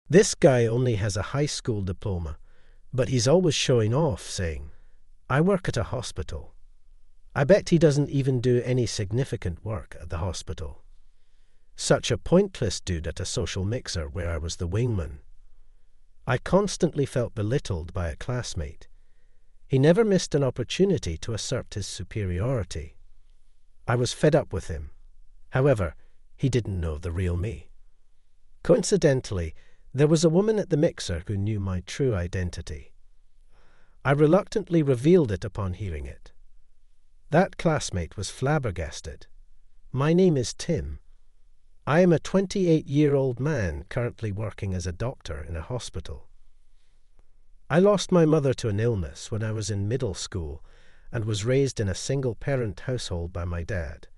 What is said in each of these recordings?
This guy only has a high school diploma, but he's always showing off, saying, "I work at a hospital." I bet he doesn't even do any significant work at the hospital. Such a pointless dude at a social mixer where I was the wingman. I constantly felt belittled by a classmate. He never missed an opportunity to assert his superiority. I was fed up with him. However, he didn't know the real me. Coincidentally, there was a woman at the mixer who knew my true identity. I reluctantly revealed it upon hearing it. That classmate was flabbergasted. "My name is Tim. I am a 28-year-old man currently working as a doctor in a hospital. I lost my mother to an illness when I was in middle school and was raised in a single-parent household by my dad.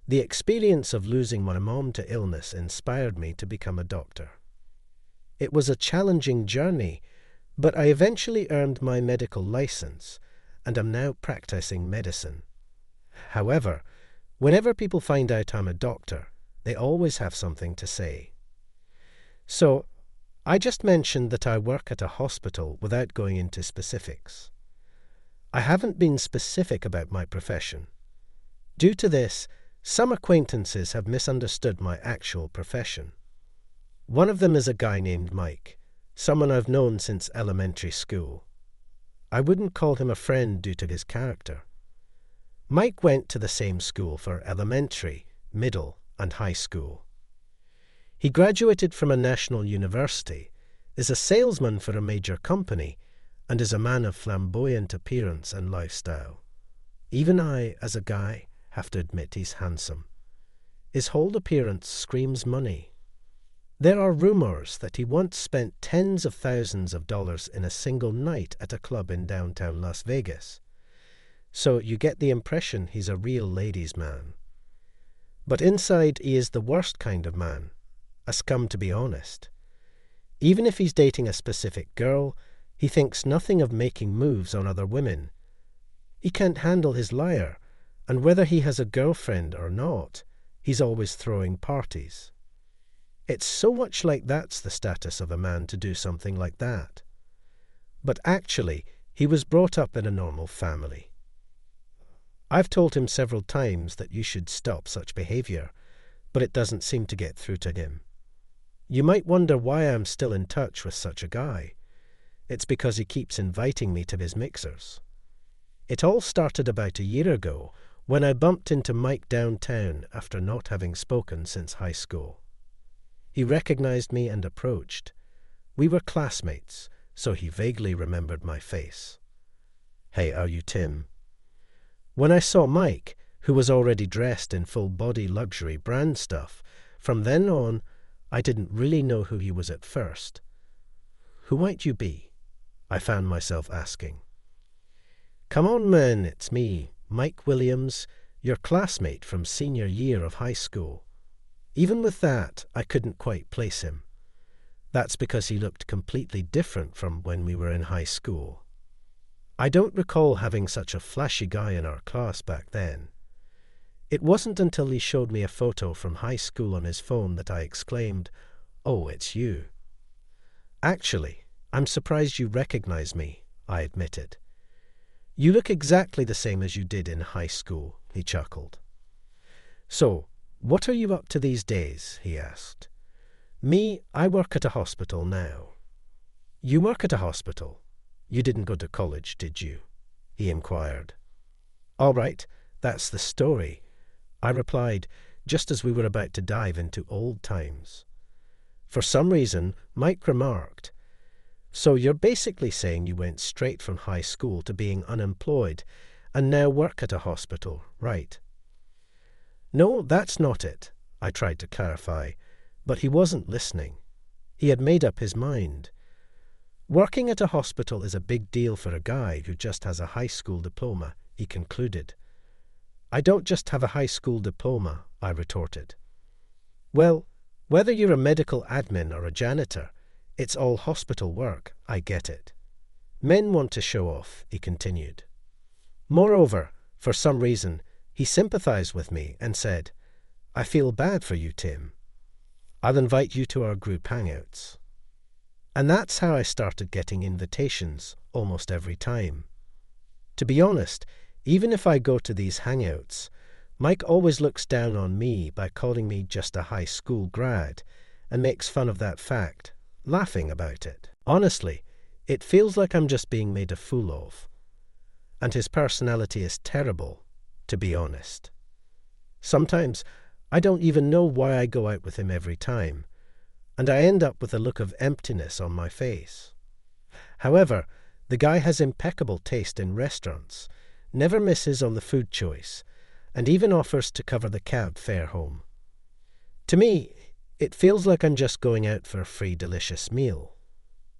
The experience of losing my mom to illness inspired me to become a doctor. It was a challenging journey, but I eventually earned my medical license and am now practicing medicine. However, whenever people find out I'm a doctor, they always have something to say. So, I just mentioned that I work at a hospital without going into specifics. I haven't been specific about my profession. Due to this, some acquaintances have misunderstood my actual profession. One of them is a guy named Mike, someone I've known since elementary school. I wouldn't call him a friend due to his character. Mike went to the same school for elementary, middle, and high school. He graduated from a national university, is a salesman for a major company, and is a man of flamboyant appearance and lifestyle. Even I, as a guy, have to admit he's handsome. His whole appearance screams money. There are rumors that he once spent tens of thousands of dollars in a single night at a club in downtown Las Vegas. So you get the impression he's a real ladies' man. But inside he is the worst kind of man, a scum to be honest. Even if he's dating a specific girl, he thinks nothing of making moves on other women. He can't handle his liar, and whether he has a girlfriend or not, he's always throwing parties. It's so much like that's the status of a man to do something like that. But actually, he was brought up in a normal family. I've told him several times that you should stop such behavior, but it doesn't seem to get through to him. You might wonder why I'm still in touch with such a guy. It's because he keeps inviting me to his mixers. It all started about a year ago when I bumped into Mike downtown after not having spoken since high school. He recognized me and approached. We were classmates, so he vaguely remembered my face. "Hey, are you Tim?" When I saw Mike, who was already dressed in full-body luxury brand stuff, from then on, I didn't really know who he was at first. "Who might you be?" I found myself asking. "Come on, man, it's me, Mike Williams, your classmate from senior year of high school." Even with that, I couldn't quite place him. That's because he looked completely different from when we were in high school. I don't recall having such a flashy guy in our class back then. It wasn't until he showed me a photo from high school on his phone that I exclaimed, "Oh, it's you." "Actually, I'm surprised you recognize me," I admitted. "You look exactly the same as you did in high school," he chuckled. "So, what are you up to these days?" he asked. "Me, I work at a hospital now." "You work at a hospital? You didn't go to college, did you?" he inquired. "All right, that's the story," I replied, just as we were about to dive into old times. For some reason, Mike remarked, "So you're basically saying you went straight from high school to being unemployed and now work at a hospital, right?" "No, that's not it," I tried to clarify, but he wasn't listening. He had made up his mind. "Working at a hospital is a big deal for a guy who just has a high school diploma," he concluded. "I don't just have a high school diploma," I retorted. "Well, whether you're a medical admin or a janitor, it's all hospital work, I get it. Men want to show off," he continued. Moreover, for some reason, he sympathized with me and said, "I feel bad for you, Tim. I'll invite you to our group hangouts." And that's how I started getting invitations almost every time. To be honest, even if I go to these hangouts, Mike always looks down on me by calling me just a high school grad and makes fun of that fact, laughing about it. Honestly, it feels like I'm just being made a fool of. And his personality is terrible, to be honest. Sometimes I don't even know why I go out with him every time, and I end up with a look of emptiness on my face. However, the guy has impeccable taste in restaurants, never misses on the food choice, and even offers to cover the cab fare home. To me, it feels like I'm just going out for a free delicious meal.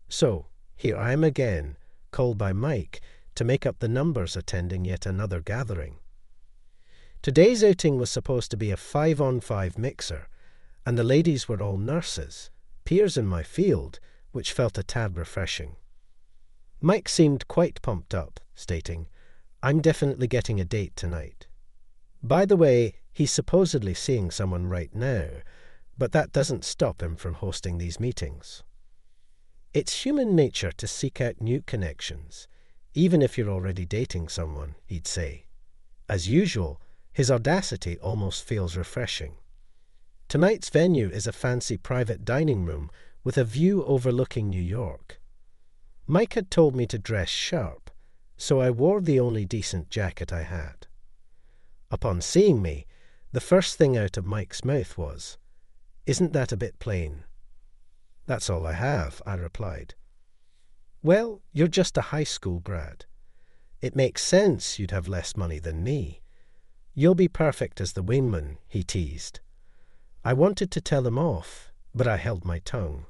So, here I am again, called by Mike to make up the numbers attending yet another gathering. Today's outing was supposed to be a 5-on-5 mixer, and the ladies were all nurses, peers in my field, which felt a tad refreshing. Mike seemed quite pumped up, stating, "I'm definitely getting a date tonight." By the way, he's supposedly seeing someone right now, but that doesn't stop him from hosting these meetings. It's human nature to seek out new connections, even if you're already dating someone, he'd say. As usual, his audacity almost feels refreshing. Tonight's venue is a fancy private dining room with a view overlooking New York. Mike had told me to dress sharp, so I wore the only decent jacket I had. Upon seeing me, the first thing out of Mike's mouth was, "Isn't that a bit plain?" "That's all I have," I replied. "Well, you're just a high school grad. It makes sense you'd have less money than me. You'll be perfect as the wingman," he teased. I wanted to tell him off, but I held my tongue.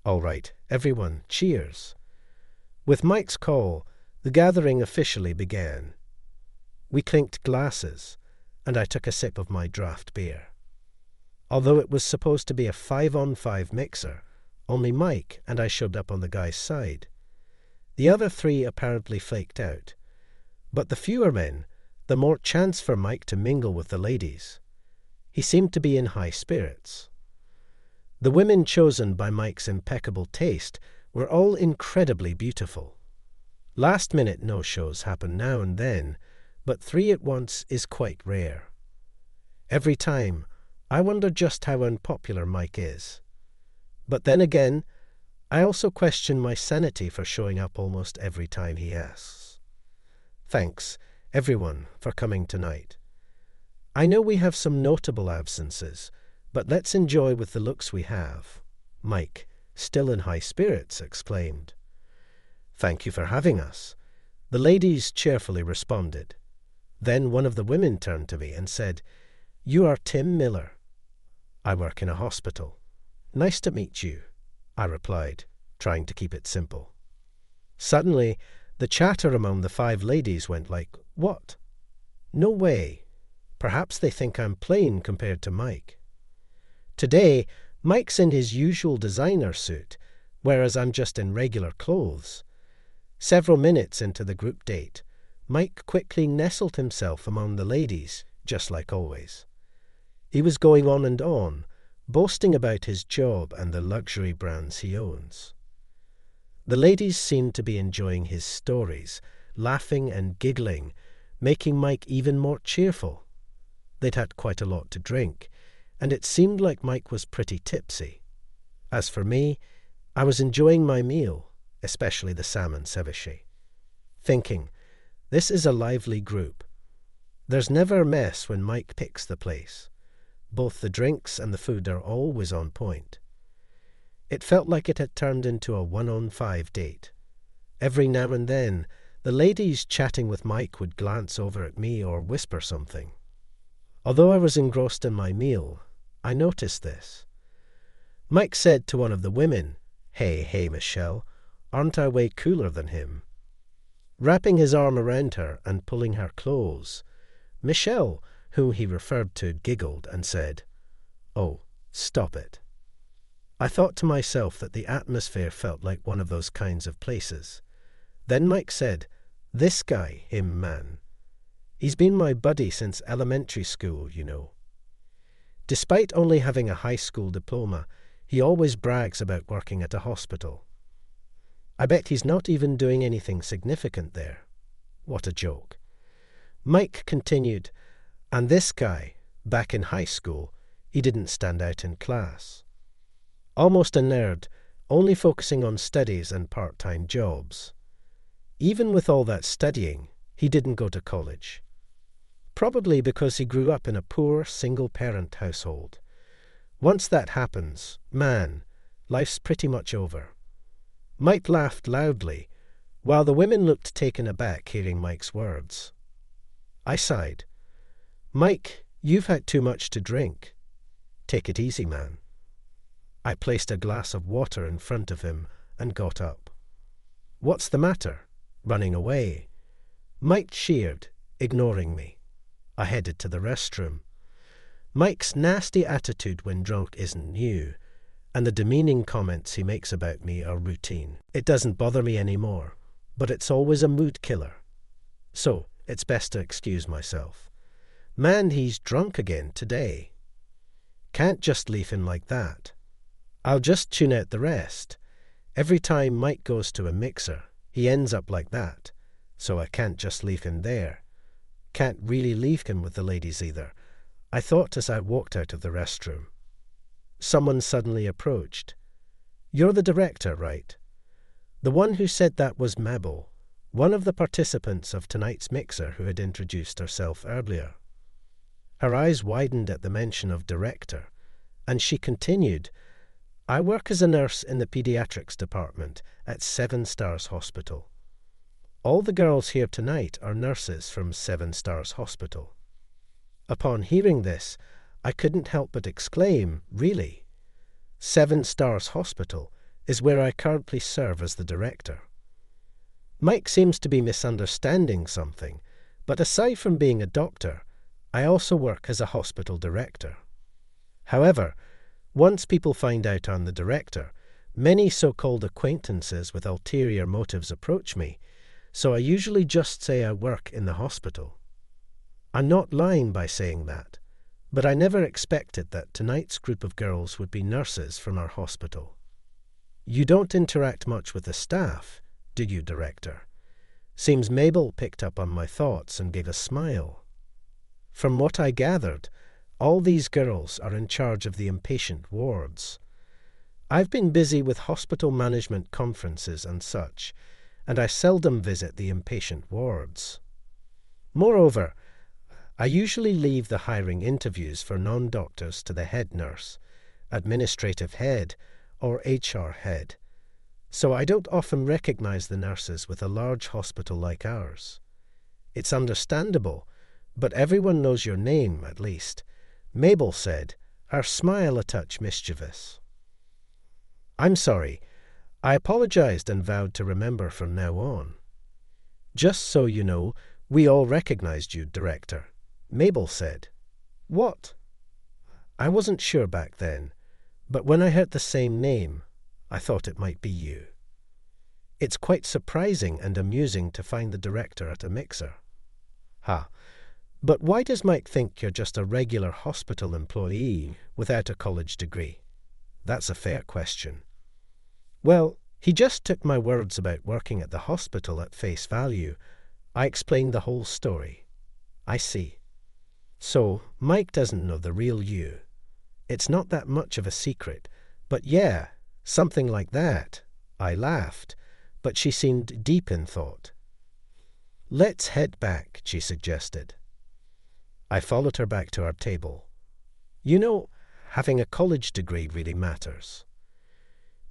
"All right, everyone, cheers." With Mike's call, the gathering officially began. We clinked glasses, and I took a sip of my draft beer. Although it was supposed to be a 5-on-5 mixer, only Mike and I showed up on the guy's side. The other three apparently flaked out. But the fewer men, the more chance for Mike to mingle with the ladies. He seemed to be in high spirits. The women chosen by Mike's impeccable taste were all incredibly beautiful. Last-minute no-shows happen now and then, but 3 at once is quite rare. Every time, I wonder just how unpopular Mike is. But then again, I also question my sanity for showing up almost every time he asks. Thanks, everyone, for coming tonight. I know we have some notable absences, but let's enjoy with the looks we have. Mike, still in high spirits, exclaimed. "Thank you for having us." The ladies cheerfully responded. Then one of the women turned to me and said, "You are Tim Miller." "I work in a hospital." "Nice to meet you," I replied, trying to keep it simple. Suddenly, the chatter among the 5 ladies went like, "What? No way. Perhaps they think I'm plain compared to Mike." Today, Mike's in his usual designer suit, whereas I'm just in regular clothes. Several minutes into the group date, Mike quickly nestled himself among the ladies, just like always. He was going on, boasting about his job and the luxury brands he owns. The ladies seemed to be enjoying his stories, laughing and giggling, making Mike even more cheerful. They'd had quite a lot to drink, and it seemed like Mike was pretty tipsy. As for me, I was enjoying my meal, especially the salmon ceviche, thinking, this is a lively group. There's never a mess when Mike picks the place. Both the drinks and the food are always on point. It felt like it had turned into a 1-on-5 date. Every now and then, the ladies chatting with Mike would glance over at me or whisper something. Although I was engrossed in my meal, I noticed this. Mike said to one of the women, Hey, Michelle, aren't I way cooler than him?" Wrapping his arm around her and pulling her close, Michelle, who he referred to, giggled and said, "Oh, stop it." I thought to myself that the atmosphere felt like one of those kinds of places. Then Mike said, "This guy, him man. He's been my buddy since elementary school, you know." Despite only having a high school diploma, He always brags about working at a hospital. I bet he's not even doing anything significant there. What a joke. Mike continued, and this guy, back in high school, he didn't stand out in class. Almost a nerd, only focusing on studies and part-time jobs. Even with all that studying, he didn't go to college. Probably because he grew up in a poor, single-parent household. Once that happens, man, life's pretty much over. Mike laughed loudly, while the women looked taken aback hearing Mike's words. I sighed. Mike, you've had too much to drink. Take it easy, man. I placed a glass of water in front of him and got up. What's the matter? Running away? Mike cheered, ignoring me. I headed to the restroom. Mike's nasty attitude when drunk isn't new, and the demeaning comments he makes about me are routine. It doesn't bother me anymore, but it's always a mood killer. So, it's best to excuse myself. Man, he's drunk again today. Can't just leave him like that. I'll just tune out the rest. Every time Mike goes to a mixer, he ends up like that, so I can't just leave him there. Can't really leave him with the ladies either, I thought as I walked out of the restroom. Someone suddenly approached. You're the director, right? The one who said that was Mabel, one of the participants of tonight's mixer who had introduced herself earlier. Her eyes widened at the mention of director, and she continued, I work as a nurse in the pediatrics department at 7 Stars Hospital. All the girls here tonight are nurses from 7 Stars Hospital. Upon hearing this, I couldn't help but exclaim, really? 7 Stars Hospital is where I currently serve as the director. Mike seems to be misunderstanding something, but aside from being a doctor, I also work as a hospital director. However, once people find out I'm the director, many so-called acquaintances with ulterior motives approach me, so I usually just say I work in the hospital. I'm not lying by saying that, but I never expected that tonight's group of girls would be nurses from our hospital. You don't interact much with the staff, do you, director? Seems Mabel picked up on my thoughts and gave a smile. From what I gathered, all these girls are in charge of the inpatient wards. I've been busy with hospital management conferences and such, and I seldom visit the inpatient wards. Moreover, I usually leave the hiring interviews for non-doctors to the head nurse, administrative head, or HR head, so I don't often recognize the nurses with a large hospital like ours. It's understandable, but everyone knows your name, at least. Mabel said, her smile a touch mischievous. I'm sorry. I apologized and vowed to remember from now on. Just so you know, we all recognized you, director, Mabel said. What? I wasn't sure back then, but when I heard the same name, I thought it might be you. It's quite surprising and amusing to find the director at a mixer. Ha! But why does Mike think you're just a regular hospital employee without a college degree? That's a fair question. Well, he just took my words about working at the hospital at face value. I explained the whole story. I see. So, Mike doesn't know the real you. It's not that much of a secret, but yeah, something like that. I laughed, but she seemed deep in thought. Let's head back, she suggested. I followed her back to our table. You know, having a college degree really matters.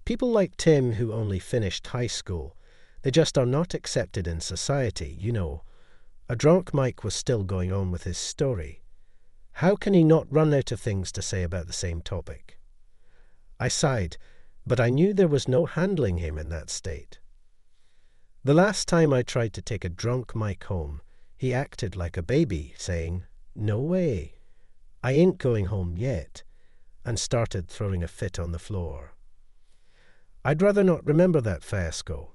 People like Tim who only finished high school, they just are not accepted in society, you know. A drunk Mike was still going on with his story. How can he not run out of things to say about the same topic? I sighed, but I knew there was no handling him in that state. The last time I tried to take a drunk Mike home, he acted like a baby, saying, "No way, I ain't going home yet," and started throwing a fit on the floor. I'd rather not remember that fiasco.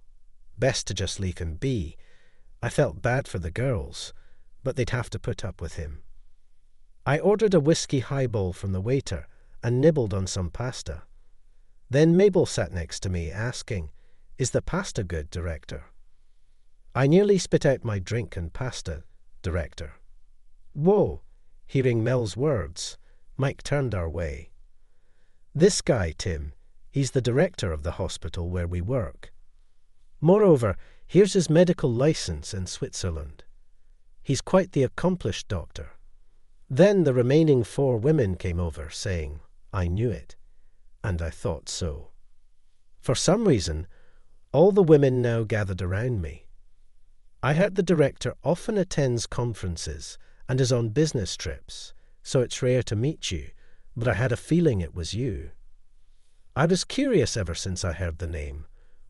Best to just leave him be. I felt bad for the girls, but they'd have to put up with him. I ordered a whiskey highball from the waiter and nibbled on some pasta. Then Mabel sat next to me, asking, "Is the pasta good, director?" I nearly spit out my drink and pasta, director. Whoa! Hearing Mel's words, Mike turned our way. "This guy, Tim, he's the director of the hospital where we work. Moreover, here's his medical license in Switzerland. He's quite the accomplished doctor." Then the remaining 4 women came over, saying, "I knew it," and I thought so. For some reason, all the women now gathered around me. I heard the director often attends conferences and is on business trips, so it's rare to meet you, but I had a feeling it was you. I was curious ever since I heard the name.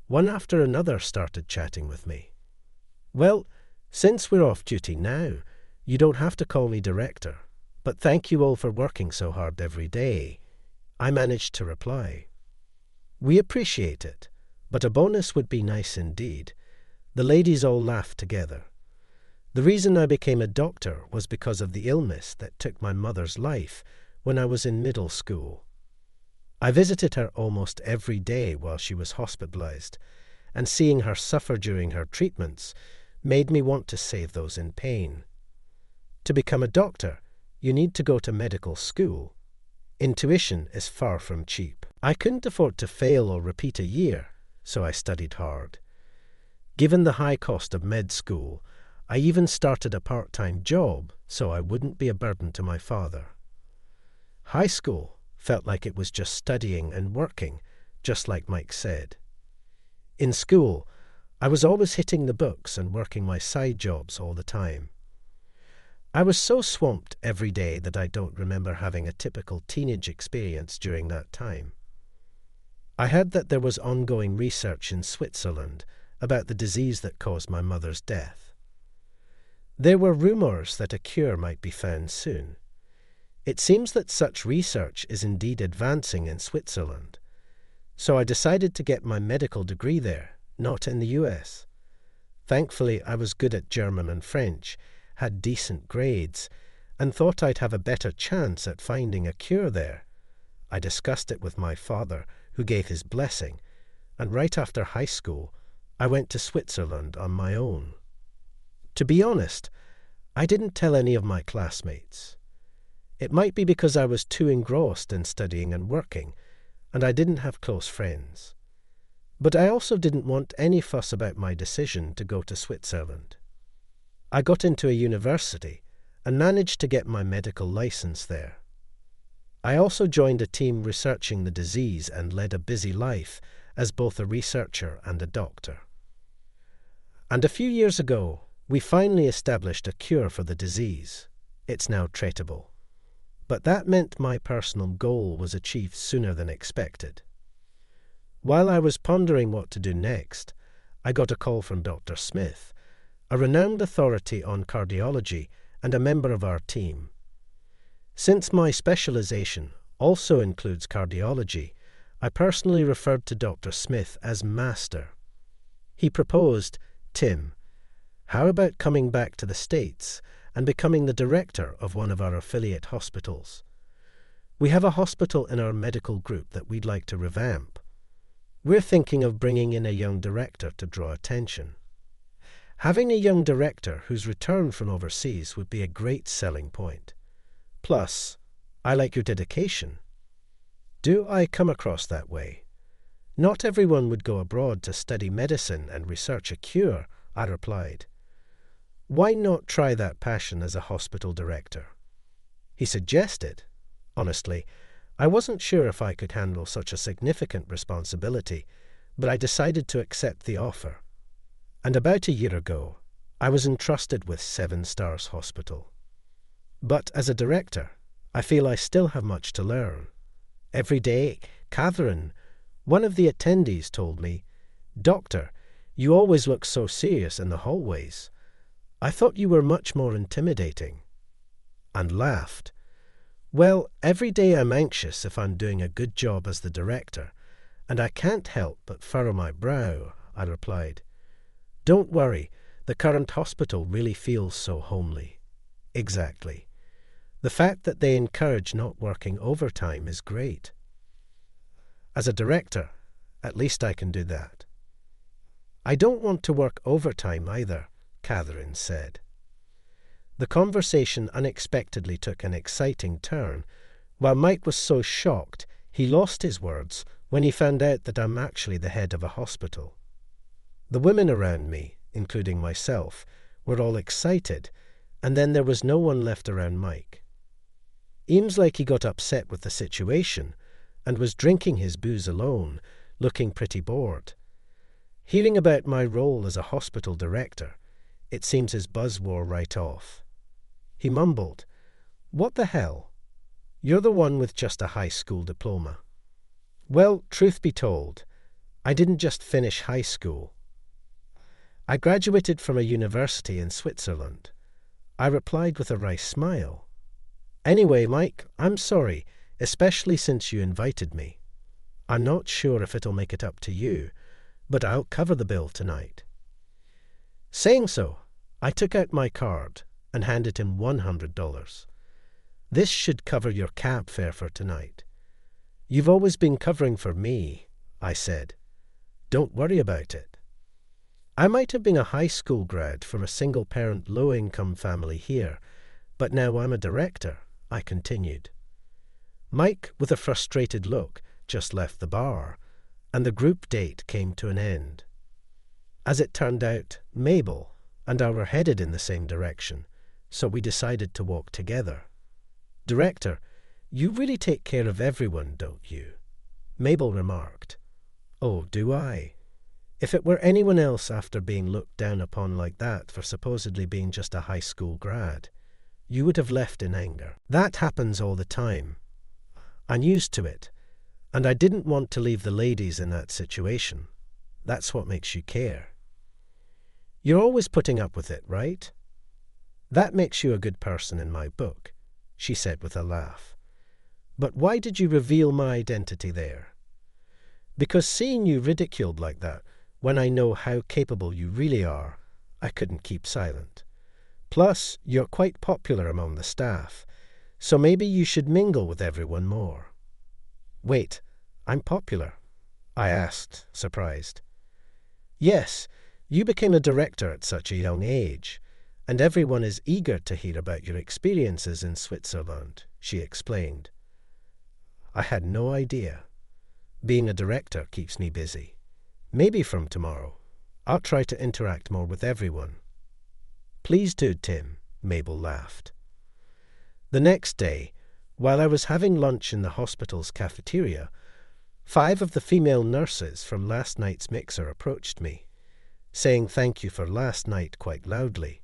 One after another started chatting with me. "Well, since we're off duty now, you don't have to call me director, but thank you all for working so hard every day," I managed to reply. "We appreciate it, but a bonus would be nice indeed." The ladies all laughed together. The reason I became a doctor was because of the illness that took my mother's life when I was in middle school. I visited her almost every day while she was hospitalized, and seeing her suffer during her treatments made me want to save those in pain. To become a doctor, you need to go to medical school. Intuition is far from cheap. I couldn't afford to fail or repeat a year, so I studied hard. Given the high cost of med school, I even started a part-time job so I wouldn't be a burden to my father. High school felt like it was just studying and working, just like Mike said. In school, I was always hitting the books and working my side jobs all the time. I was so swamped every day that I don't remember having a typical teenage experience during that time. I heard that there was ongoing research in Switzerland about the disease that caused my mother's death. There were rumors that a cure might be found soon. It seems that such research is indeed advancing in Switzerland, so I decided to get my medical degree there, not in the US. Thankfully, I was good at German and French, had decent grades, and thought I'd have a better chance at finding a cure there. I discussed it with my father, who gave his blessing, and right after high school, I went to Switzerland on my own. To be honest, I didn't tell any of my classmates. It might be because I was too engrossed in studying and working, and I didn't have close friends. But I also didn't want any fuss about my decision to go to Switzerland. I got into a university and managed to get my medical license there. I also joined a team researching the disease and led a busy life as both a researcher and a doctor. And a few years ago, we finally established a cure for the disease. It's now treatable. But that meant my personal goal was achieved sooner than expected. While I was pondering what to do next, I got a call from Dr. Smith, a renowned authority on cardiology and a member of our team. Since my specialization also includes cardiology, I personally referred to Dr. Smith as Master. He proposed, "Tim, how about coming back to the States and becoming the director of one of our affiliate hospitals? We have a hospital in our medical group that we'd like to revamp. We're thinking of bringing in a young director to draw attention. Having a young director who's returned from overseas would be a great selling point. Plus, I like your dedication." Do I come across that way? Not everyone would go abroad to study medicine and research a cure, I replied. Why not try that passion as a hospital director? He suggested. Honestly, I wasn't sure if I could handle such a significant responsibility, but I decided to accept the offer. And about a year ago, I was entrusted with 7 Stars Hospital. But as a director, I feel I still have much to learn. Every day, Catherine, one of the attendees, told me, "Doctor, you always look so serious in the hallways. I thought you were much more intimidating," and laughed. Well, every day I'm anxious if I'm doing a good job as the director, and I can't help but furrow my brow, I replied. Don't worry, the current hospital really feels so homely. Exactly. The fact that they encourage not working overtime is great. As a director, at least I can do that. I don't want to work overtime either, Catherine said. The conversation unexpectedly took an exciting turn. While Mike was so shocked, he lost his words when he found out that I'm actually the head of a hospital. The women around me, including myself, were all excited, and then there was no one left around Mike. Seems like he got upset with the situation and was drinking his booze alone, looking pretty bored. Hearing about my role as a hospital director, it seems his buzz wore right off. He mumbled, "What the hell? You're the one with just a high school diploma." Well, truth be told, I didn't just finish high school. I graduated from a university in Switzerland. I replied with a wry smile. Anyway, Mike, I'm sorry, especially since you invited me. I'm not sure if it'll make it up to you, but I'll cover the bill tonight. Saying so, I took out my card and handed him $100. This should cover your cab fare for tonight. You've always been covering for me, I said. Don't worry about it. I might have been a high school grad from a single-parent low-income family here, but now I'm a director, I continued. Mike, with a frustrated look, just left the bar, and the group date came to an end. As it turned out, Mabel and I were headed in the same direction, so we decided to walk together. Director, you really take care of everyone, don't you? Mabel remarked. Oh, do I? If it were anyone else after being looked down upon like that for supposedly being just a high school grad, you would have left in anger. That happens all the time. I'm used to it, and I didn't want to leave the ladies in that situation. That's what makes you care. You're always putting up with it, right? That makes you a good person in my book, she said with a laugh. But why did you reveal my identity there? Because seeing you ridiculed like that, when I know how capable you really are, I couldn't keep silent. Plus, you're quite popular among the staff, so maybe you should mingle with everyone more. Wait, I'm popular? I asked, surprised. Yes, you became a director at such a young age, and everyone is eager to hear about your experiences in Switzerland, she explained. I had no idea. Being a director keeps me busy. Maybe from tomorrow, I'll try to interact more with everyone. Please do, Tim, Mabel laughed. The next day, while I was having lunch in the hospital's cafeteria, 5 of the female nurses from last night's mixer approached me, saying thank you for last night quite loudly.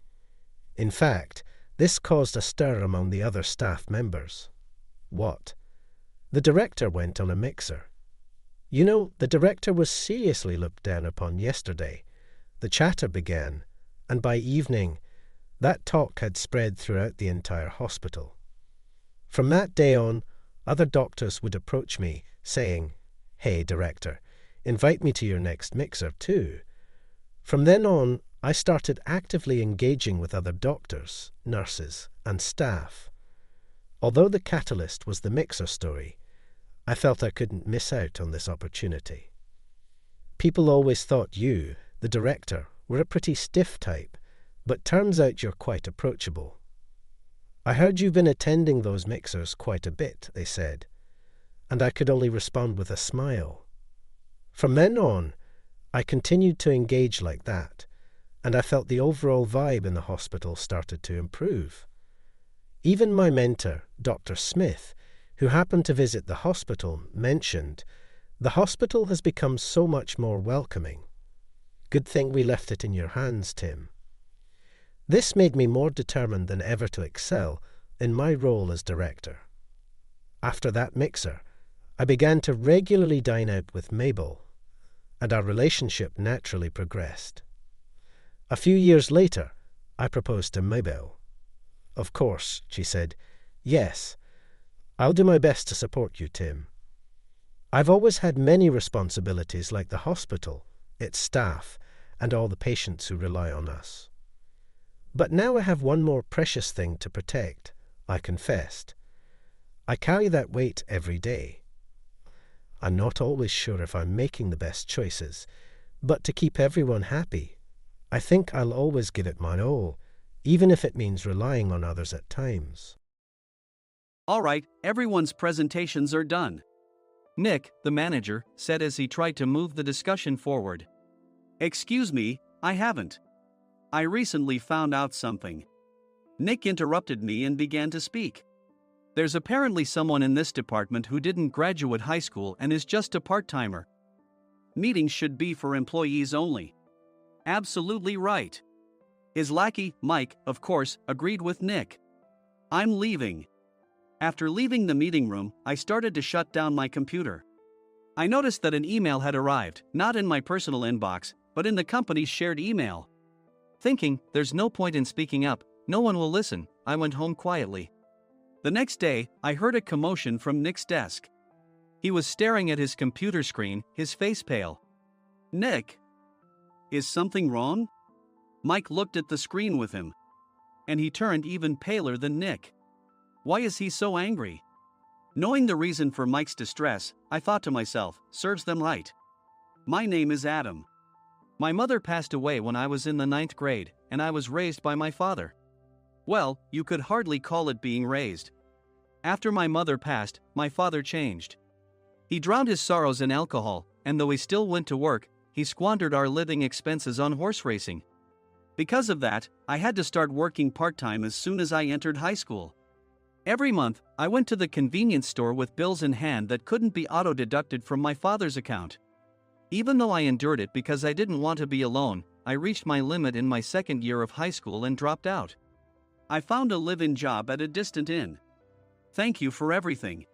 In fact, this caused a stir among the other staff members. What? The director went on a mixer. You know, the director was seriously looked down upon yesterday. The chatter began, and by evening, that talk had spread throughout the entire hospital. From that day on, other doctors would approach me, saying, "Hey, director, invite me to your next mixer too." From then on, I started actively engaging with other doctors, nurses, and staff. Although the catalyst was the mixer story, I felt I couldn't miss out on this opportunity. People always thought you, the director, were a pretty stiff type, but turns out you're quite approachable. I heard you've been attending those mixers quite a bit, they said, and I could only respond with a smile. From then on, I continued to engage like that, and I felt the overall vibe in the hospital started to improve. Even my mentor, Dr. Smith, who happened to visit the hospital, mentioned, "The hospital has become so much more welcoming. Good thing we left it in your hands, Tim." This made me more determined than ever to excel in my role as director. After that mixer, I began to regularly dine out with Mabel, and our relationship naturally progressed. A few years later, I proposed to Mabel. Of course, she said, "Yes, I'll do my best to support you, Tim. I've always had many responsibilities like the hospital, its staff, and all the patients who rely on us. But now I have one more precious thing to protect," I confessed. "I carry that weight every day. I'm not always sure if I'm making the best choices, but to keep everyone happy, I think I'll always give it my all, even if it means relying on others at times. All right, everyone's presentations are done. Nick, the manager, said as he tried to move the discussion forward. Excuse me, I haven't. I recently found out something. Nick interrupted me and began to speak. There's apparently someone in this department who didn't graduate high school and is just a part-timer. Meetings should be for employees only. Absolutely right. His lackey, Mike, of course, agreed with Nick. I'm leaving. After leaving the meeting room, I started to shut down my computer. I noticed that an email had arrived, not in my personal inbox, but in the company's shared email. Thinking, there's no point in speaking up, no one will listen, I went home quietly. The next day, I heard a commotion from Nick's desk. He was staring at his computer screen, his face pale. Nick! Is something wrong? Mike looked at the screen with him. And he turned even paler than Nick. Why is he so angry? Knowing the reason for Mike's distress, I thought to myself, serves them right. My name is Adam. My mother passed away when I was in the 9th grade, and I was raised by my father. Well, you could hardly call it being raised. After my mother passed, my father changed. He drowned his sorrows in alcohol, and though he still went to work, he squandered our living expenses on horse racing. Because of that, I had to start working part-time as soon as I entered high school. Every month, I went to the convenience store with bills in hand that couldn't be auto-deducted from my father's account. Even though I endured it because I didn't want to be alone, I reached my limit in my 2nd year of high school and dropped out. I found a live-in job at a distant inn. Thank you for everything.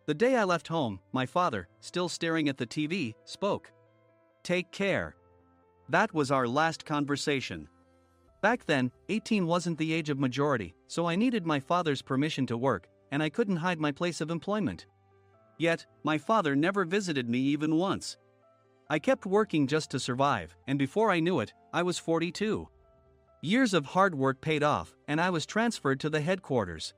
The day I left home, my father, still staring at the TV, spoke. Take care. That was our last conversation. Back then, 18 wasn't the age of majority, so I needed my father's permission to work, and I couldn't hide my place of employment. Yet, my father never visited me even once. I kept working just to survive, and before I knew it, I was 42. Years of hard work paid off, and I was transferred to the headquarters.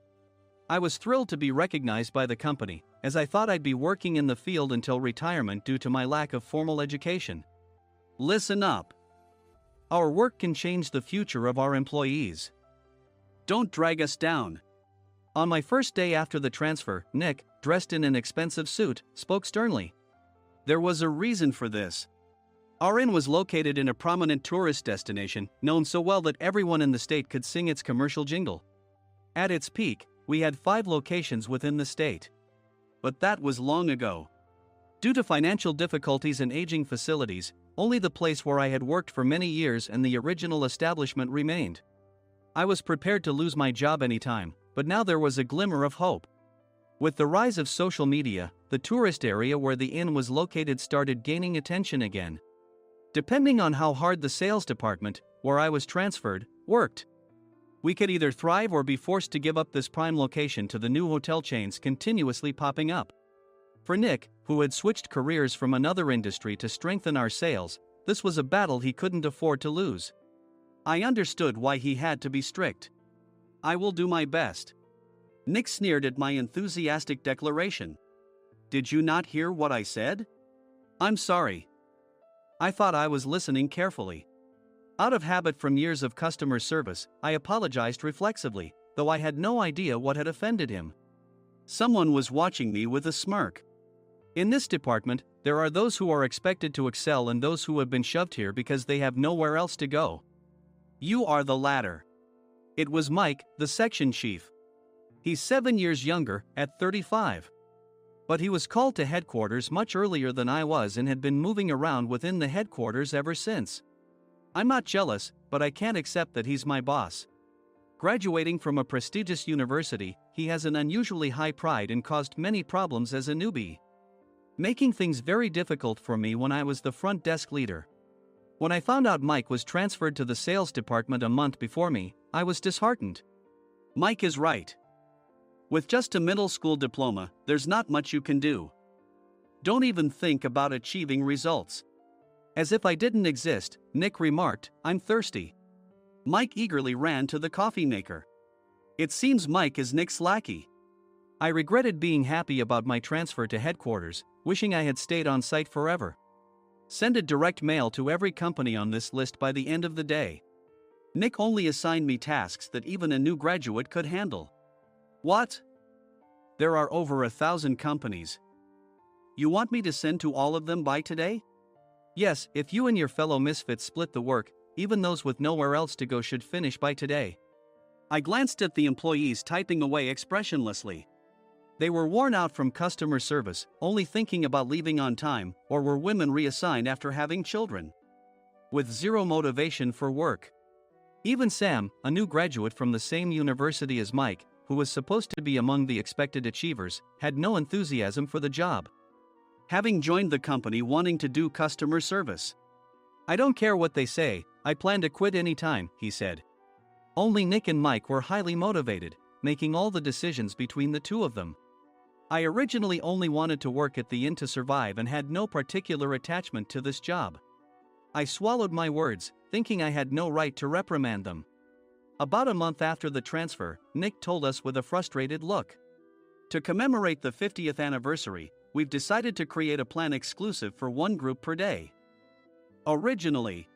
I was thrilled to be recognized by the company, as I thought I'd be working in the field until retirement due to my lack of formal education. Listen up. Our work can change the future of our employees. Don't drag us down. On my first day after the transfer, Nick, dressed in an expensive suit, spoke sternly. There was a reason for this. Our inn was located in a prominent tourist destination, known so well that everyone in the state could sing its commercial jingle. At its peak, we had 5 locations within the state. But that was long ago. Due to financial difficulties and aging facilities, only the place where I had worked for many years and the original establishment remained. I was prepared to lose my job anytime, but now there was a glimmer of hope. With the rise of social media, the tourist area where the inn was located started gaining attention again. Depending on how hard the sales department, where I was transferred, worked, we could either thrive or be forced to give up this prime location to the new hotel chains continuously popping up. For Nick, who had switched careers from another industry to strengthen our sales, this was a battle he couldn't afford to lose. I understood why he had to be strict. I will do my best. Nick sneered at my enthusiastic declaration. Did you not hear what I said? I'm sorry. I thought I was listening carefully. Out of habit from years of customer service, I apologized reflexively, though I had no idea what had offended him. Someone was watching me with a smirk. In this department, there are those who are expected to excel and those who have been shoved here because they have nowhere else to go. You are the latter. It was Mike, the section chief. He's 7 years younger, at 35. But he was called to headquarters much earlier than I was and had been moving around within the headquarters ever since. I'm not jealous, but I can't accept that he's my boss. Graduating from a prestigious university, he has an unusually high pride and caused many problems as a newbie, making things very difficult for me when I was the front desk leader. When I found out Mike was transferred to the sales department a month before me, I was disheartened. Mike is right. With just a middle school diploma, there's not much you can do. Don't even think about achieving results. As if I didn't exist, Nick remarked, I'm thirsty. Mike eagerly ran to the coffee maker. It seems Mike is Nick's lackey. I regretted being happy about my transfer to headquarters, wishing I had stayed on site forever. Send a direct mail to every company on this list by the end of the day. Nick only assigned me tasks that even a new graduate could handle. What? There are over 1,000 companies. You want me to send to all of them by today? Yes, if you and your fellow misfits split the work, even those with nowhere else to go should finish by today. I glanced at the employees typing away expressionlessly. They were worn out from customer service, only thinking about leaving on time, or were women reassigned after having children. With zero motivation for work. Even Sam, a new graduate from the same university as Mike, who was supposed to be among the expected achievers, had no enthusiasm for the job. Having joined the company wanting to do customer service. I don't care what they say, I plan to quit anytime, he said. Only Nick and Mike were highly motivated, making all the decisions between the two of them. I originally only wanted to work at the inn to survive and had no particular attachment to this job. I swallowed my words, thinking I had no right to reprimand them. About a month after the transfer, Nick told us with a frustrated look. To commemorate the 50th anniversary, we've decided to create a plan exclusive for one group per day. Originally,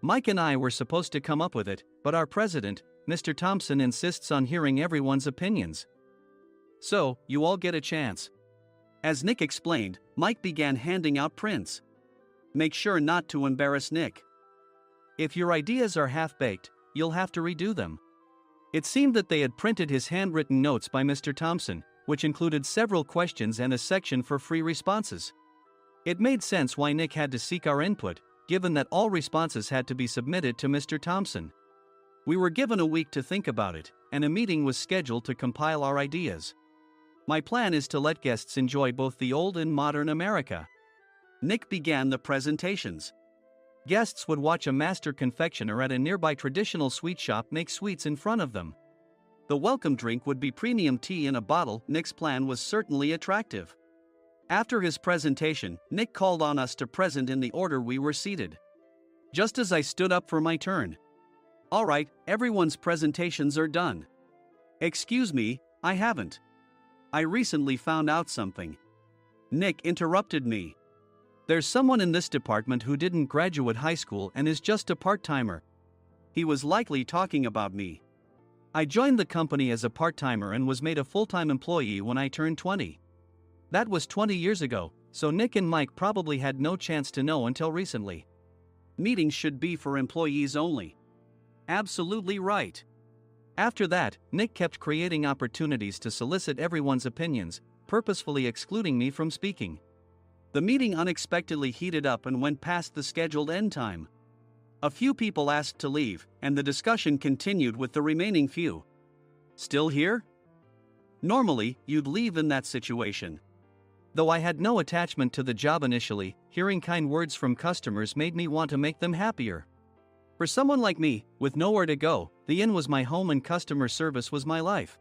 Mike and I were supposed to come up with it, but our president, Mr. Thompson, insists on hearing everyone's opinions. So, you all get a chance. As Nick explained, Mike began handing out prints. Make sure not to embarrass Nick. If your ideas are half-baked, you'll have to redo them. It seemed that they had printed his handwritten notes by Mr. Thompson, which included several questions and a section for free responses. It made sense why Nick had to seek our input, given that all responses had to be submitted to Mr. Thompson. We were given a week to think about it, and a meeting was scheduled to compile our ideas. My plan is to let guests enjoy both the old and modern America. Nick began the presentations. Guests would watch a master confectioner at a nearby traditional sweet shop make sweets in front of them. The welcome drink would be premium tea in a bottle. Nick's plan was certainly attractive. After his presentation, Nick called on us to present in the order we were seated. Just as I stood up for my turn. All right, everyone's presentations are done. Excuse me, I haven't. I recently found out something. Nick interrupted me. There's someone in this department who didn't graduate high school and is just a part-timer. He was likely talking about me. I joined the company as a part-timer and was made a full-time employee when I turned 20. That was 20 years ago, so Nick and Mike probably had no chance to know until recently. Meetings should be for employees only. Absolutely right. After that, Nick kept creating opportunities to solicit everyone's opinions, purposefully excluding me from speaking. The meeting unexpectedly heated up and went past the scheduled end time. A few people asked to leave, and the discussion continued with the remaining few. Still here? Normally, you'd leave in that situation. Though I had no attachment to the job initially, hearing kind words from customers made me want to make them happier. For someone like me, with nowhere to go, the inn was my home and customer service was my life.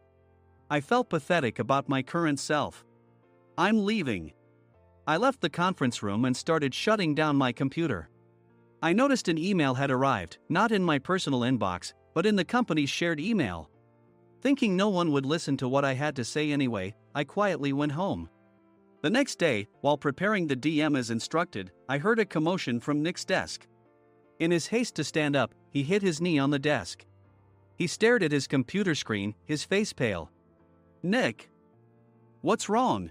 I felt pathetic about my current self. I'm leaving. I left the conference room and started shutting down my computer. I noticed an email had arrived, not in my personal inbox, but in the company's shared email. Thinking no one would listen to what I had to say anyway, I quietly went home. The next day, while preparing the DM as instructed, I heard a commotion from Nick's desk. In his haste to stand up, he hit his knee on the desk. He stared at his computer screen, his face pale. Nick! What's wrong?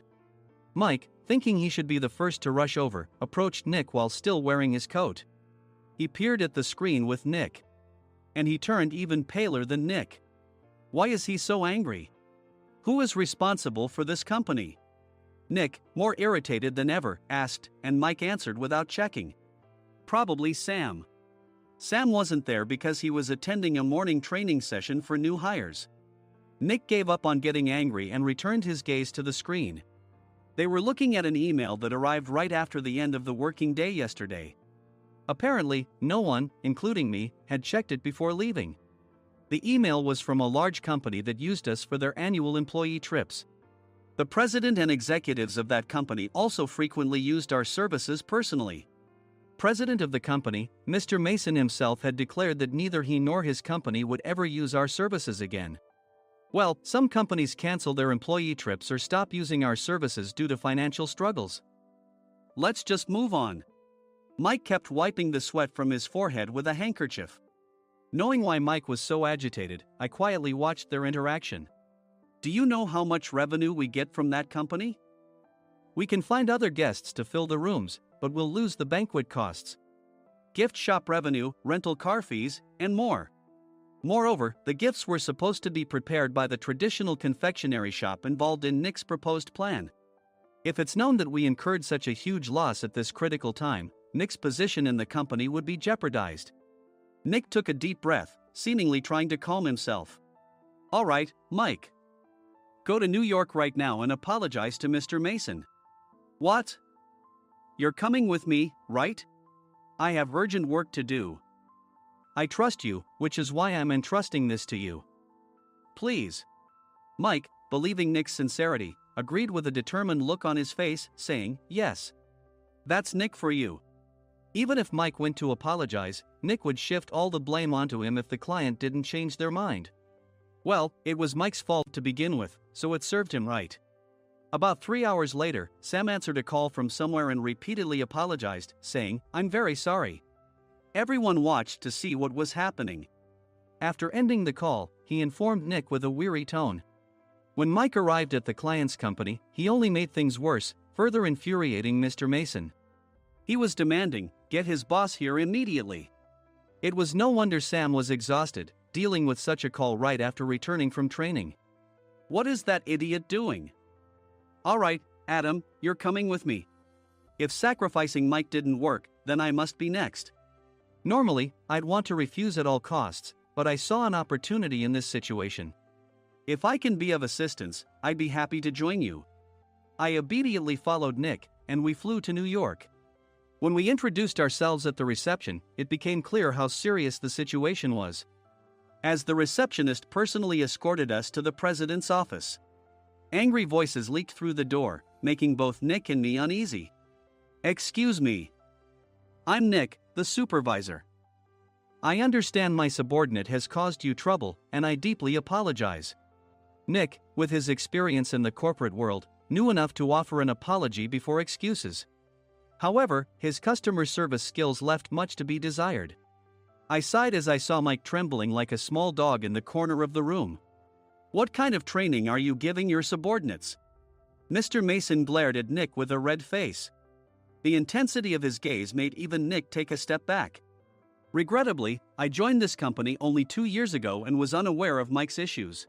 Mike, thinking he should be the first to rush over, approached Nick while still wearing his coat. He peered at the screen with Nick. And he turned even paler than Nick. Why is he so angry? Who is responsible for this company? Nick, more irritated than ever, asked, and Mike answered without checking. Probably Sam. Sam wasn't there because he was attending a morning training session for new hires. Nick gave up on getting angry and returned his gaze to the screen. They were looking at an email that arrived right after the end of the working day yesterday. Apparently, no one, including me, had checked it before leaving. The email was from a large company that used us for their annual employee trips. The president and executives of that company also frequently used our services personally. President of the company, Mr. Mason himself, had declared that neither he nor his company would ever use our services again. Well, some companies cancel their employee trips or stop using our services due to financial struggles. let's just move on. Mike kept wiping the sweat from his forehead with a handkerchief. Knowing why Mike was so agitated, I quietly watched their interaction. Do you know how much revenue we get from that company? We can find other guests to fill the rooms, but we'll lose the banquet costs, gift shop revenue, rental car fees, and more. Moreover, the gifts were supposed to be prepared by the traditional confectionery shop involved in Nick's proposed plan. If it's known that we incurred such a huge loss at this critical time, Nick's position in the company would be jeopardized. Nick took a deep breath, seemingly trying to calm himself. All right, Mike. Go to New York right now and apologize to Mr. Mason. What? You're coming with me, right? I have urgent work to do. I trust you, which is why I'm entrusting this to you. Please. Mike, believing Nick's sincerity, agreed with a determined look on his face, saying, yes. That's Nick for you. Even if Mike went to apologize, Nick would shift all the blame onto him if the client didn't change their mind. Well, it was Mike's fault to begin with, so it served him right. About 3 hours later, Sam answered a call from somewhere and repeatedly apologized, saying, I'm very sorry. Everyone watched to see what was happening. After ending the call, he informed Nick with a weary tone. When Mike arrived at the client's company, he only made things worse, further infuriating Mr. Mason. He was demanding, get his boss here immediately. It was no wonder Sam was exhausted, dealing with such a call right after returning from training. What is that idiot doing? All right, Adam, you're coming with me. If sacrificing Mike didn't work, then I must be next. Normally, I'd want to refuse at all costs, but I saw an opportunity in this situation. If I can be of assistance, I'd be happy to join you. I obediently followed Nick, and we flew to New York. When we introduced ourselves at the reception, it became clear how serious the situation was, as the receptionist personally escorted us to the president's office. Angry voices leaked through the door, making both Nick and me uneasy. Excuse me. I'm Nick, the supervisor. I understand my subordinate has caused you trouble, and I deeply apologize. Nick, with his experience in the corporate world, knew enough to offer an apology before excuses. However, his customer service skills left much to be desired. I sighed as I saw Mike trembling like a small dog in the corner of the room. What kind of training are you giving your subordinates? Mr. Mason glared at Nick with a red face. The intensity of his gaze made even Nick take a step back. Regrettably, I joined this company only 2 years ago and was unaware of Mike's issues.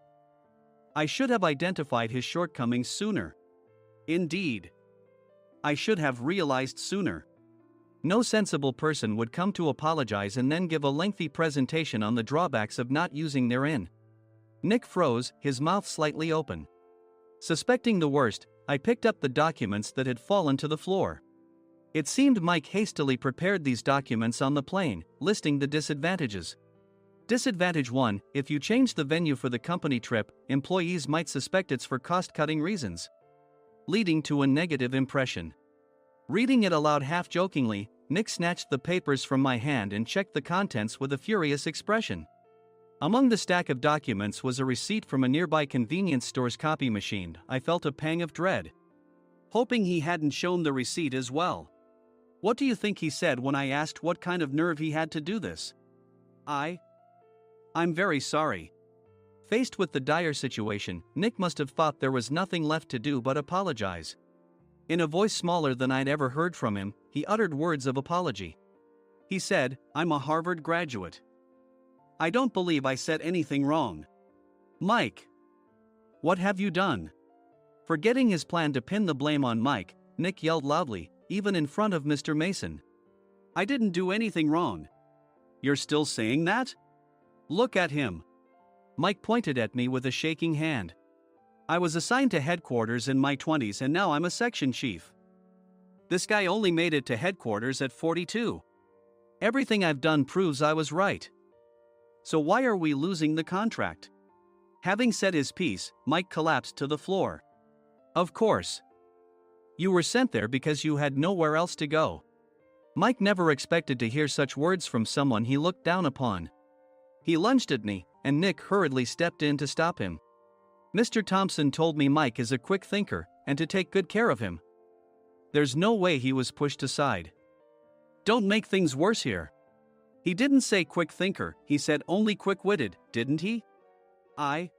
I should have identified his shortcomings sooner. Indeed. I should have realized sooner. No sensible person would come to apologize and then give a lengthy presentation on the drawbacks of not using their in. Nick froze, his mouth slightly open. Suspecting the worst, I picked up the documents that had fallen to the floor. It seemed Mike hastily prepared these documents on the plane, listing the disadvantages. Disadvantage 1: if you change the venue for the company trip, employees might suspect it's for cost-cutting reasons, leading to a negative impression. Reading it aloud half-jokingly, Nick snatched the papers from my hand and checked the contents with a furious expression. Among the stack of documents was a receipt from a nearby convenience store's copy machine. I felt a pang of dread, hoping he hadn't shown the receipt as well. What do you think he said when I asked what kind of nerve he had to do this? I'm very sorry. Faced with the dire situation, Nick must have thought there was nothing left to do but apologize. In a voice smaller than I'd ever heard from him, he uttered words of apology. He said, I'm a Harvard graduate. I don't believe I said anything wrong. Mike! What have you done? Forgetting his plan to pin the blame on Mike, Nick yelled loudly, even in front of Mr. Mason. I didn't do anything wrong. You're still saying that? Look at him. Mike pointed at me with a shaking hand. I was assigned to headquarters in my 20s and now I'm a section chief. This guy only made it to headquarters at 42. Everything I've done proves I was right. So why are we losing the contract? Having said his piece, Mike collapsed to the floor. Of course. You were sent there because you had nowhere else to go. Mike never expected to hear such words from someone he looked down upon. He lunged at me, and Nick hurriedly stepped in to stop him. Mr. Thompson told me Mike is a quick thinker, and to take good care of him. There's no way he was pushed aside. Don't make things worse here. He didn't say quick thinker, he said only quick-witted, didn't he? I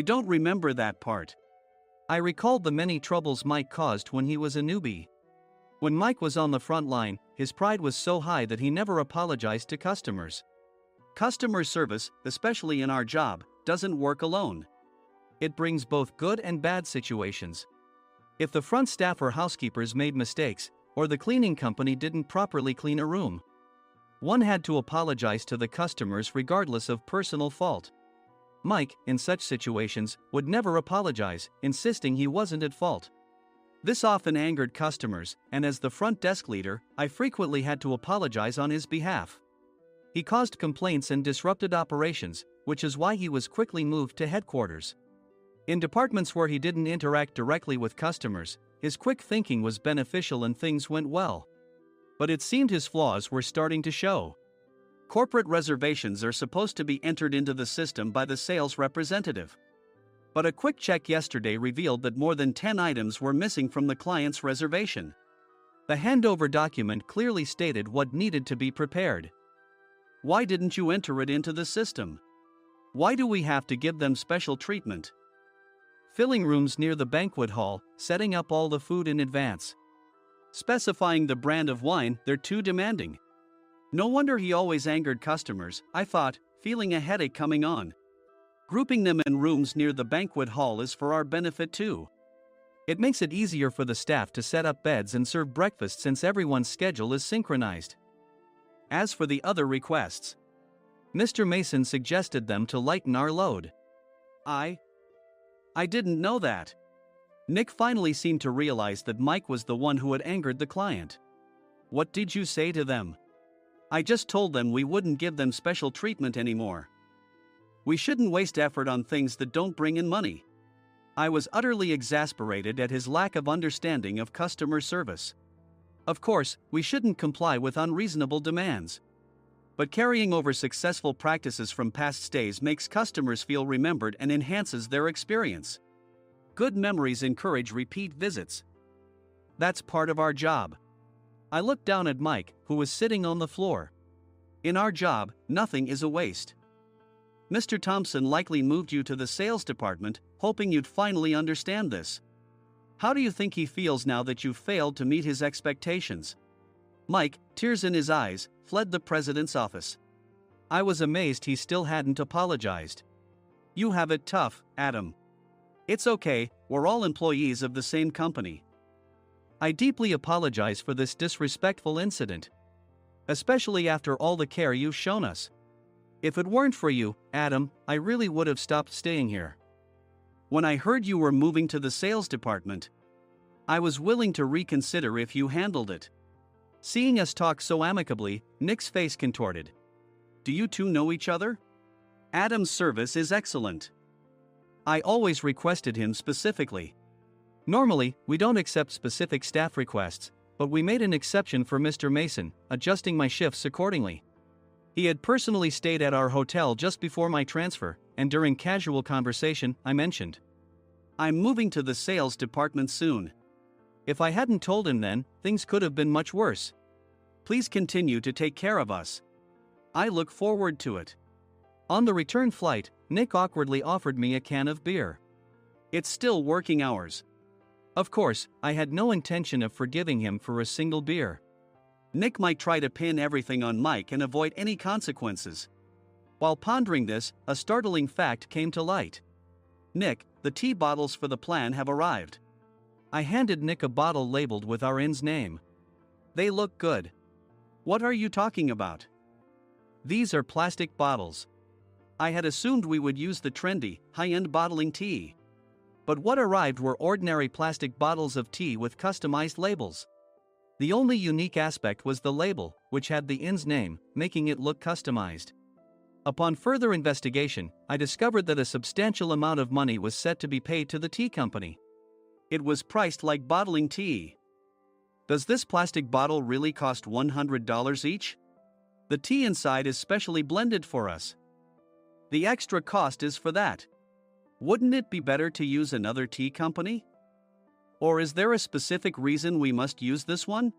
don't remember that part. I recalled the many troubles Mike caused when he was a newbie. When Mike was on the front line, his pride was so high that he never apologized to customers. Customer service, especially in our job, doesn't work alone. It brings both good and bad situations. If the front staff or housekeepers made mistakes, or the cleaning company didn't properly clean a room, one had to apologize to the customers regardless of personal fault. Mike, in such situations, would never apologize, insisting he wasn't at fault. This often angered customers, and as the front desk leader, I frequently had to apologize on his behalf. He caused complaints and disrupted operations, which is why he was quickly moved to headquarters. In departments where he didn't interact directly with customers, his quick thinking was beneficial and things went well. But it seemed his flaws were starting to show. Corporate reservations are supposed to be entered into the system by the sales representative. But a quick check yesterday revealed that more than 10 items were missing from the client's reservation. The handover document clearly stated what needed to be prepared. Why didn't you enter it into the system? Why do we have to give them special treatment? Filling rooms near the banquet hall, setting up all the food in advance. Specifying the brand of wine, they're too demanding. No wonder he always angered customers, I thought, feeling a headache coming on. Grouping them in rooms near the banquet hall is for our benefit too. It makes it easier for the staff to set up beds and serve breakfast since everyone's schedule is synchronized. As for the other requests, Mr. Mason suggested them to lighten our load. I didn't know that. Nick finally seemed to realize that Mike was the one who had angered the client. What did you say to them? I just told them we wouldn't give them special treatment anymore. We shouldn't waste effort on things that don't bring in money. I was utterly exasperated at his lack of understanding of customer service. Of course, we shouldn't comply with unreasonable demands. But carrying over successful practices from past stays makes customers feel remembered and enhances their experience. Good memories encourage repeat visits. That's part of our job. I looked down at Mike, who was sitting on the floor. In our job, nothing is a waste. Mr. Thompson likely moved you to the sales department, hoping you'd finally understand this. How do you think he feels now that you failed to meet his expectations? Mike, tears in his eyes, fled the president's office. I was amazed he still hadn't apologized. You have it tough, Adam. It's okay, we're all employees of the same company. I deeply apologize for this disrespectful incident. Especially after all the care you've shown us. If it weren't for you, Adam, I really would have stopped staying here. When I heard you were moving to the sales department, I was willing to reconsider if you handled it. Seeing us talk so amicably, Nick's face contorted. Do you two know each other? Adam's service is excellent. I always requested him specifically. Normally, we don't accept specific staff requests, but we made an exception for Mr. Mason, adjusting my shifts accordingly. He had personally stayed at our hotel just before my transfer, and during casual conversation, I mentioned, I'm moving to the sales department soon. If I hadn't told him then, things could have been much worse. Please continue to take care of us. I look forward to it. On the return flight, Nick awkwardly offered me a can of beer. It's still working hours. Of course, I had no intention of forgiving him for a single beer. Nick might try to pin everything on Mike and avoid any consequences. While pondering this, a startling fact came to light. Nick, the tea bottles for the plan have arrived. I handed Nick a bottle labeled with our inn's name. They look good. What are you talking about? These are plastic bottles. I had assumed we would use the trendy, high-end bottling tea. But what arrived were ordinary plastic bottles of tea with customized labels. The only unique aspect was the label, which had the inn's name, making it look customized. Upon further investigation, I discovered that a substantial amount of money was set to be paid to the tea company. It was priced like bottling tea. Does this plastic bottle really cost $100 each? The tea inside is specially blended for us. The extra cost is for that. Wouldn't it be better to use another tea company? Or is there a specific reason we must use this one?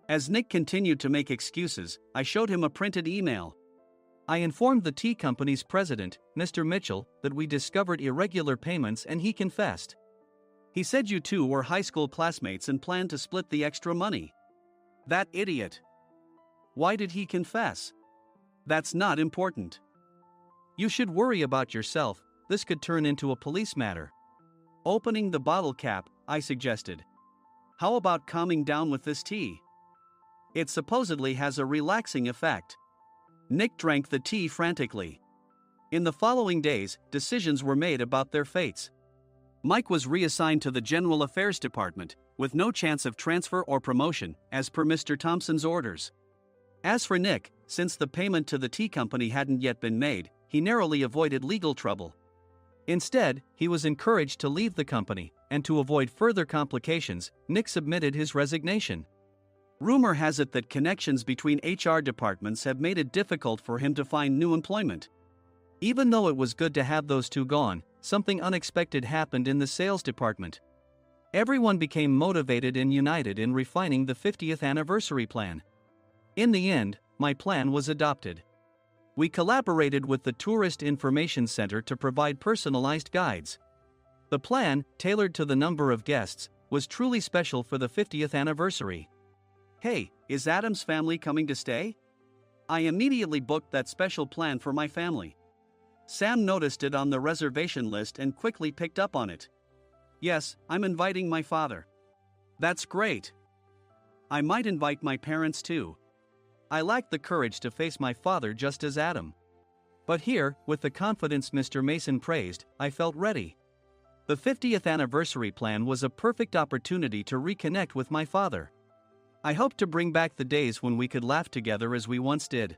As Nick continued to make excuses, I showed him a printed email. I informed the tea company's president, Mr. Mitchell, that we discovered irregular payments and he confessed. He said you two were high school classmates and planned to split the extra money. That idiot. Why did he confess? That's not important. You should worry about yourself, this could turn into a police matter. Opening the bottle cap, I suggested. How about calming down with this tea? It supposedly has a relaxing effect. Nick drank the tea frantically. In the following days, decisions were made about their fates. Mike was reassigned to the General Affairs Department, with no chance of transfer or promotion, as per Mr. Thompson's orders. As for Nick, since the payment to the tea company hadn't yet been made, he narrowly avoided legal trouble. Instead, he was encouraged to leave the company, and to avoid further complications, Nick submitted his resignation. Rumor has it that connections between HR departments have made it difficult for him to find new employment. Even though it was good to have those two gone, something unexpected happened in the sales department. Everyone became motivated and united in refining the 50th anniversary plan. In the end, my plan was adopted. We collaborated with the Tourist Information Center to provide personalized guides. The plan, tailored to the number of guests, was truly special for the 50th anniversary. Hey, is Adam's family coming to stay? I immediately booked that special plan for my family. Sam noticed it on the reservation list and quickly picked up on it. Yes, I'm inviting my father. That's great. I might invite my parents too. I lacked the courage to face my father just as Adam. But here, with the confidence Mr. Mason praised, I felt ready. The 50th anniversary plan was a perfect opportunity to reconnect with my father. I hoped to bring back the days when we could laugh together as we once did.